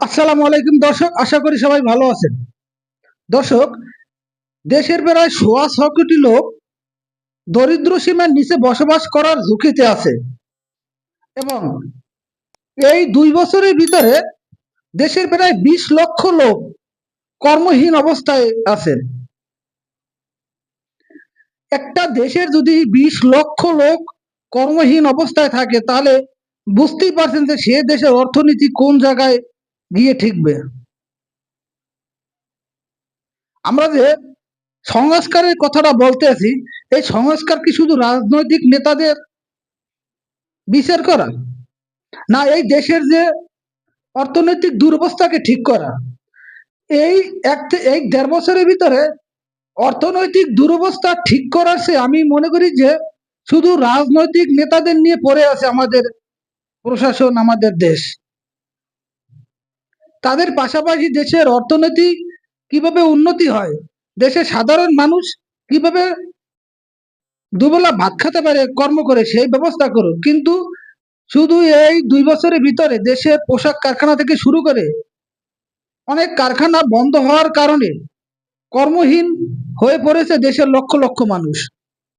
আসসালামু আলাইকুম দর্শক, আশা করি সবাই ভালো আছেন। দর্শক, দেশের প্রায় ৬.৬ কোটি লোক দরিদ্র সীমার নিচে বসবাস করার ঝুঁকিতে আছে এবং এই ২ বছরের ভিতরে দেশের প্রায় ২০ লক্ষ লোক কর্মহীন অবস্থায় আছেন। একটা দেশের যদি ২০ লক্ষ লোক কর্মহীন অবস্থায় থাকে, তাহলে বুঝতেই পারছেন যে সে দেশের অর্থনীতি কোন জায়গায় গিয়ে ঠেকবে। আমরা যে সংস্কারের কথাটা বলতে আছি, এই সংস্কার কি শুধু রাজনৈতিক নেতাদের বিচার করা, না এই দেশের যে অর্থনৈতিক দুরবস্থাকে ঠিক করা? এই এই ১.৫ বছরের ভিতরে অর্থনৈতিক দুরবস্থা ঠিক করার চেয়ে আমি মনে করি যে শুধু রাজনৈতিক নেতাদের নিয়ে পড়ে আছে আমাদের প্রশাসন, আমাদের দেশ। তাদের পাশাপাশি দেশের অর্থনীতি কিভাবে উন্নতি হয়, দেশের সাধারণ মানুষ কিভাবে দুবেলা ভাত খেতে পারে কর্ম করে, সেই ব্যবস্থা করুক। কিন্তু শুধু এই ২ বছরের ভিতরে দেশের পোশাক কারখানা থেকে শুরু করে অনেক কারখানা বন্ধ হওয়ার কারণে কর্মহীন হয়ে পড়েছে দেশের লক্ষ লক্ষ মানুষ।